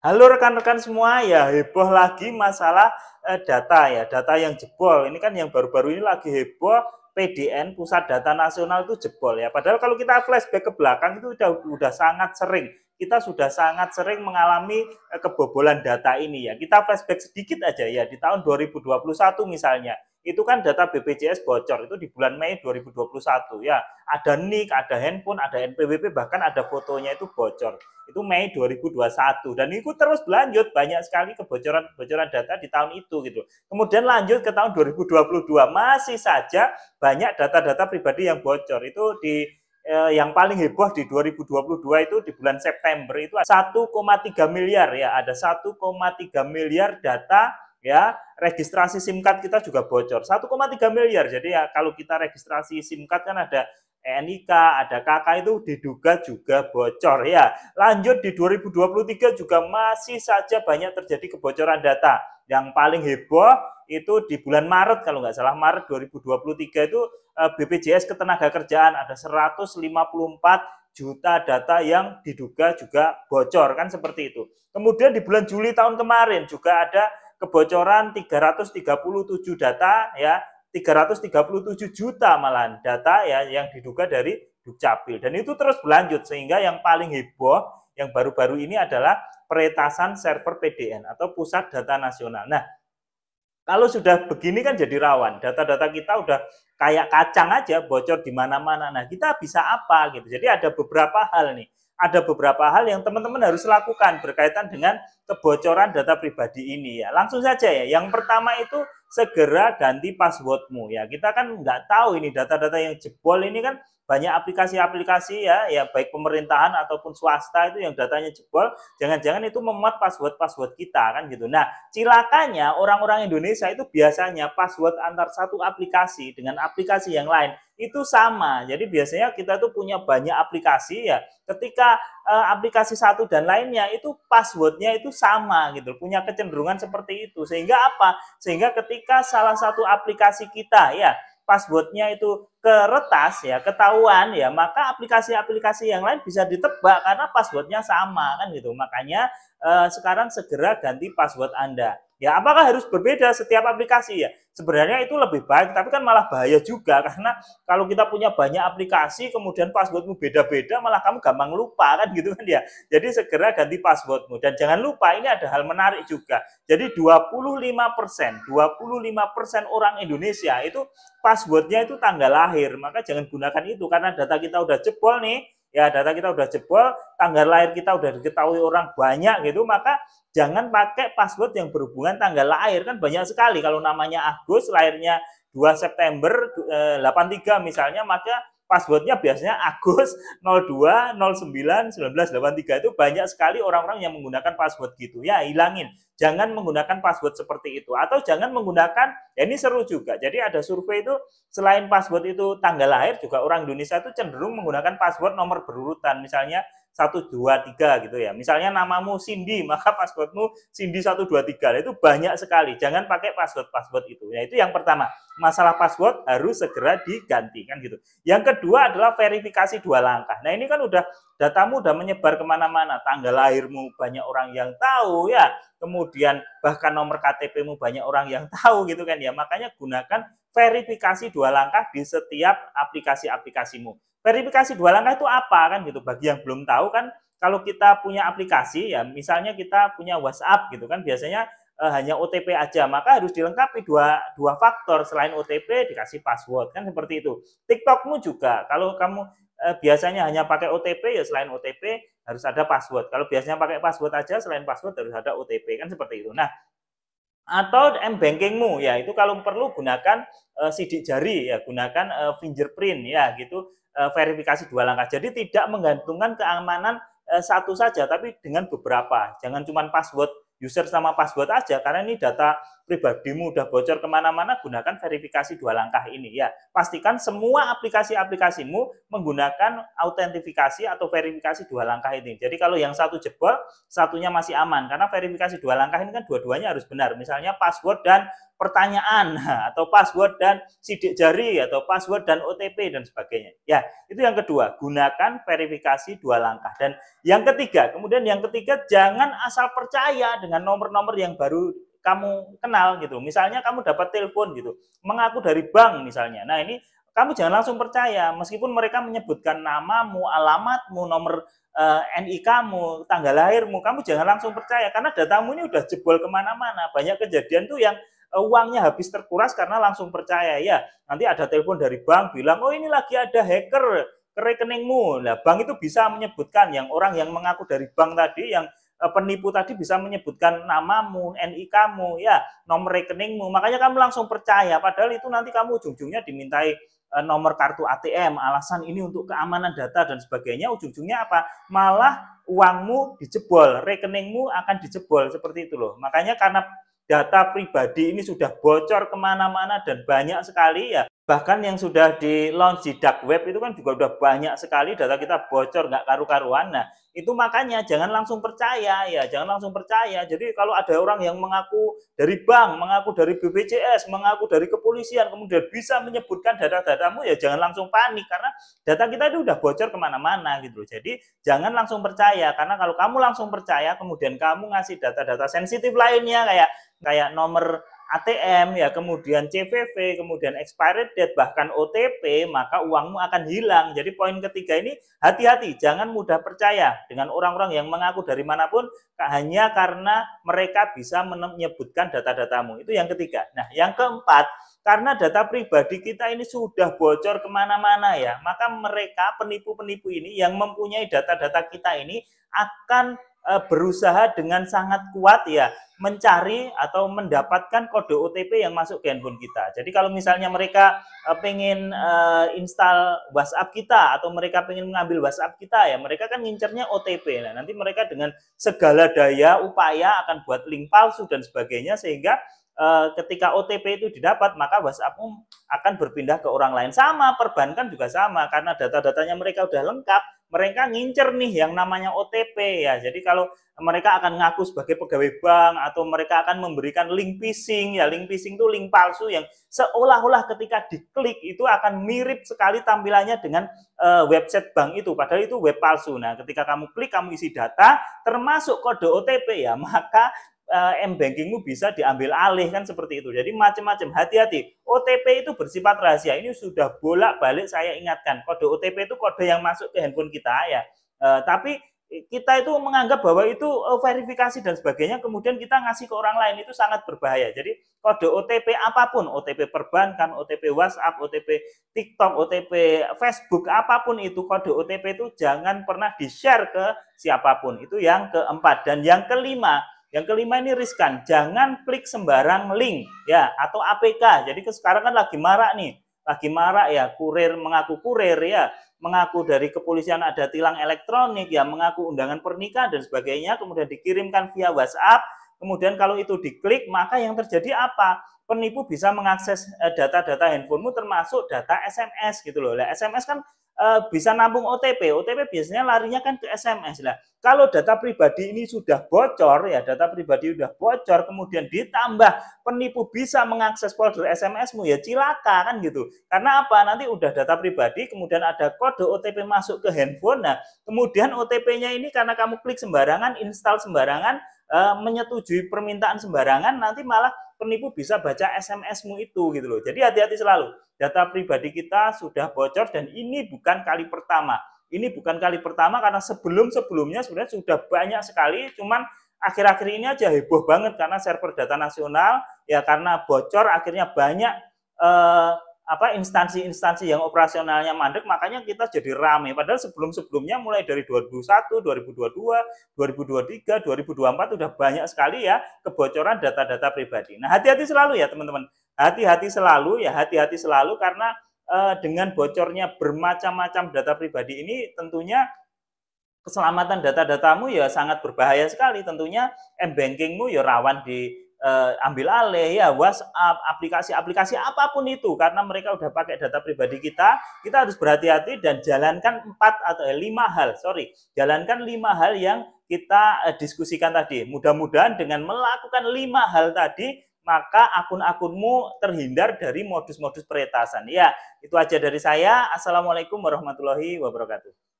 Halo rekan-rekan semua, ya heboh lagi masalah data ya, data yang jebol. Ini kan yang baru-baru ini lagi heboh PDN Pusat Data Nasional itu jebol ya. Padahal kalau kita flashback ke belakang itu udah sangat sering. Kita sudah sangat sering mengalami kebobolan data ini ya. Kita flashback sedikit aja ya di tahun 2021 misalnya. Itu kan data BPJS bocor itu di bulan Mei 2021 ya. Ada NIK, ada handphone, ada NPWP, bahkan ada fotonya itu bocor. Itu Mei 2021 dan itu terus berlanjut, banyak sekali kebocoran data di tahun itu gitu. Kemudian lanjut ke tahun 2022 masih saja banyak data-data pribadi yang bocor. Itu di yang paling heboh di 2022 itu di bulan September itu 1,3 miliar ya, ada 1,3 miliar data ya, registrasi SIM card kita juga bocor 1,3 miliar. Jadi ya kalau kita registrasi SIM card kan ada NIK, ada KK itu diduga juga bocor ya. Lanjut di 2023 juga masih saja banyak terjadi kebocoran data. Yang paling heboh itu di bulan Maret, kalau nggak salah Maret 2023 itu BPJS Ketenagakerjaan ada 154 juta data yang diduga juga bocor kan seperti itu. Kemudian di bulan Juli tahun kemarin juga ada kebocoran 337 data ya, 337 juta malahan data ya yang diduga dari Dukcapil, dan itu terus berlanjut sehingga yang paling heboh yang baru-baru ini adalah peretasan server PDN atau Pusat Data Nasional. Nah, kalau sudah begini kan jadi rawan, data-data kita udah kayak kacang aja bocor di mana-mana. Nah, kita bisa apa gitu. Jadi ada beberapa hal nih. Ada beberapa hal yang teman-teman harus lakukan berkaitan dengan kebocoran data pribadi ini ya. Langsung saja ya. Yang pertama itu segera ganti passwordmu ya. Kita kan nggak tahu ini data-data yang jebol ini kan banyak aplikasi-aplikasi ya baik pemerintahan ataupun swasta itu yang datanya jebol, jangan-jangan itu memuat password-password kita kan gitu. Nah, cilakanya orang-orang Indonesia itu biasanya password antar satu aplikasi dengan aplikasi yang lain itu sama. Jadi biasanya kita tuh punya banyak aplikasi ya. Ketika aplikasi satu dan lainnya itu passwordnya itu sama gitu, punya kecenderungan seperti itu. Sehingga apa? Sehingga ketika salah satu aplikasi kita ya passwordnya itu keretas ya, ketahuan ya, maka aplikasi-aplikasi yang lain bisa ditebak karena passwordnya sama kan gitu. Makanya sekarang segera ganti password Anda. Ya, apakah harus berbeda setiap aplikasi ya? Sebenarnya itu lebih baik, tapi kan malah bahaya juga karena kalau kita punya banyak aplikasi kemudian passwordmu beda-beda malah kamu gampang lupa kan gitu kan ya. Jadi segera ganti passwordmu, dan jangan lupa ini ada hal menarik juga. Jadi 25% orang Indonesia itu passwordnya itu tanggal lahir, maka jangan gunakan itu karena data kita udah jebol nih. Ya, data kita udah jebol, tanggal lahir kita udah diketahui orang banyak gitu, maka jangan pakai password yang berhubungan tanggal lahir. Kan banyak sekali kalau namanya Agus, lahirnya 2 September 83 misalnya, maka passwordnya biasanya Agus 02 09 1983. Itu banyak sekali orang-orang yang menggunakan password gitu ya. Hilangin, jangan menggunakan password seperti itu, atau jangan menggunakan ya, ini seru juga. Jadi ada survei itu selain password itu tanggal lahir, juga orang Indonesia itu cenderung menggunakan password nomor berurutan, misalnya 123 gitu ya. Misalnya namamu Cindy, maka passwordmu Cindy 123. Itu banyak sekali. Jangan pakai password itu. Ya, itu yang pertama. Masalah password harus segera diganti kan gitu. Yang kedua adalah verifikasi 2 langkah. Nah, ini kan udah datamu udah menyebar kemana-mana. Tanggal lahirmu banyak orang yang tahu ya. Kemudian bahkan nomor KTP-mu banyak orang yang tahu gitu kan ya. Makanya gunakan verifikasi 2 langkah di setiap aplikasi-aplikasimu. Verifikasi 2 langkah itu apa kan gitu, bagi yang belum tahu kan, kalau kita punya aplikasi ya, misalnya kita punya WhatsApp gitu kan, biasanya hanya OTP aja, maka harus dilengkapi dua faktor, selain OTP dikasih password kan seperti itu. TikTokmu juga, kalau kamu biasanya hanya pakai OTP ya, selain OTP harus ada password. Kalau biasanya pakai password aja, selain password harus ada OTP kan seperti itu. Nah, atau m-bankingmu ya, itu kalau perlu gunakan sidik jari ya, gunakan fingerprint ya gitu, verifikasi 2 langkah. Jadi tidak menggantungkan keamanan satu saja, tapi dengan beberapa. Jangan cuma password user sama password aja, karena ini data pribadimu udah bocor kemana-mana, gunakan verifikasi 2 langkah ini ya. Pastikan semua aplikasi-aplikasimu menggunakan autentifikasi atau verifikasi 2 langkah ini. Jadi kalau yang satu jebol, satunya masih aman, karena verifikasi 2 langkah ini kan dua-duanya harus benar. Misalnya password dan pertanyaan, atau password dan sidik jari, atau password dan OTP dan sebagainya. Ya, itu yang kedua, gunakan verifikasi 2 langkah. Dan yang ketiga, jangan asal percaya dengan nomor-nomor yang baru kamu kenal gitu. Misalnya kamu dapat telepon gitu, mengaku dari bank misalnya. Nah, ini kamu jangan langsung percaya meskipun mereka menyebutkan namamu, alamatmu, nomor NIK-mu, tanggal lahirmu, kamu jangan langsung percaya karena datamu ini udah jebol kemana-mana. Banyak kejadian tuh yang uangnya habis terkuras karena langsung percaya ya. Nanti ada telepon dari bank bilang, oh ini lagi ada hacker ke rekeningmu. Nah, bank itu bisa menyebutkan yang orang yang mengaku dari bank tadi, yang penipu tadi bisa menyebutkan namamu, NIK-mu, ya, nomor rekeningmu. Makanya kamu langsung percaya, padahal itu nanti kamu ujung-ujungnya dimintai nomor kartu ATM, alasan ini untuk keamanan data dan sebagainya. Ujung-ujungnya apa? Malah uangmu dijebol, rekeningmu akan dijebol, seperti itu loh. Makanya karena data pribadi ini sudah bocor kemana-mana dan banyak sekali ya. Bahkan yang sudah di launch di dark web itu kan juga udah banyak sekali data kita bocor nggak karu-karuan. Nah, itu makanya jangan langsung percaya ya, jangan langsung percaya. Jadi kalau ada orang yang mengaku dari bank, mengaku dari BPJS, mengaku dari kepolisian, kemudian bisa menyebutkan data-datamu, ya jangan langsung panik karena data kita itu udah bocor kemana-mana gitu. Jadi jangan langsung percaya, karena kalau kamu langsung percaya kemudian kamu ngasih data-data sensitif lainnya kayak nomor ATM ya, kemudian CVV, kemudian expired date, bahkan OTP, maka uangmu akan hilang. Jadi poin ketiga ini, hati-hati, jangan mudah percaya dengan orang-orang yang mengaku dari manapun hanya karena mereka bisa menyebutkan data-datamu. Itu yang ketiga. Nah, yang keempat, karena data pribadi kita ini sudah bocor kemana-mana ya, maka mereka penipu-penipu ini yang mempunyai data-data kita ini akan berusaha dengan sangat kuat ya mencari atau mendapatkan kode OTP yang masuk ke handphone kita. Jadi kalau misalnya mereka pengen install WhatsApp kita atau mereka pengen mengambil WhatsApp kita ya, mereka kan ngincernya OTP. Nah, nanti mereka dengan segala daya upaya akan buat link palsu dan sebagainya, sehingga ketika OTP itu didapat maka WhatsAppmu akan berpindah ke orang lain. Sama, perbankan juga sama, karena data-datanya mereka udah lengkap, mereka ngincer nih yang namanya OTP ya. Jadi kalau mereka akan ngaku sebagai pegawai bank atau mereka akan memberikan link phishing ya, link phishing itu link palsu yang seolah-olah ketika diklik itu akan mirip sekali tampilannya dengan website bank itu, padahal itu web palsu. Nah, ketika kamu klik, kamu isi data termasuk kode OTP ya, maka m-bankingmu bisa diambil alih kan, seperti itu. Jadi macam-macam, hati-hati. OTP itu bersifat rahasia. Ini sudah bolak-balik saya ingatkan. Kode OTP itu kode yang masuk ke handphone kita ya. Tapi kita itu menganggap bahwa itu verifikasi dan sebagainya, kemudian kita ngasih ke orang lain, itu sangat berbahaya. Jadi kode OTP apapun, OTP perbankan, OTP WhatsApp, OTP TikTok, OTP Facebook, apapun itu kode OTP itu jangan pernah di-share ke siapapun. Itu yang keempat. Dan yang kelima ini riskan, jangan klik sembarang link ya atau APK. Jadi sekarang kan lagi marak ya, kurir mengaku kurir ya, mengaku dari kepolisian ada tilang elektronik ya, mengaku undangan pernikahan dan sebagainya, kemudian dikirimkan via WhatsApp. Kemudian kalau itu diklik, maka yang terjadi apa? Penipu bisa mengakses data-data handphonemu termasuk data SMS gitu loh. Nah, SMS kan bisa nampung OTP. OTP biasanya larinya kan ke SMS lah. Kalau data pribadi ini sudah bocor ya, kemudian ditambah penipu bisa mengakses folder SMS-mu, ya cilaka kan gitu. Karena apa? Nanti udah data pribadi, kemudian ada kode OTP masuk ke handphone. Nah, kemudian OTP-nya ini karena kamu klik sembarangan, install sembarangan, menyetujui permintaan sembarangan, nanti malah penipu bisa baca SMS-mu itu gitu loh. Jadi hati-hati selalu. Data pribadi kita sudah bocor dan ini bukan kali pertama. Ini bukan kali pertama karena sebelum-sebelumnya sebenarnya sudah banyak sekali, cuman akhir-akhir ini aja heboh banget karena server data nasional ya, karena bocor akhirnya banyak instansi-instansi yang operasionalnya mandek, makanya kita jadi rame. Padahal sebelum-sebelumnya mulai dari 2021, 2022, 2023, 2024 udah banyak sekali ya kebocoran data-data pribadi. Nah, hati-hati selalu ya teman-teman. Hati-hati selalu karena dengan bocornya bermacam-macam data pribadi ini tentunya keselamatan data-datamu ya sangat berbahaya sekali. Tentunya m-bankingmu ya rawan ambil alih ya, WhatsApp, aplikasi-aplikasi apapun itu, karena mereka udah pakai data pribadi kita harus berhati-hati dan jalankan 5 hal yang kita diskusikan tadi. Mudah-mudahan dengan melakukan 5 hal tadi, maka akun-akunmu terhindar dari modus-modus peretasan. Ya, itu aja dari saya. Assalamualaikum warahmatullahi wabarakatuh.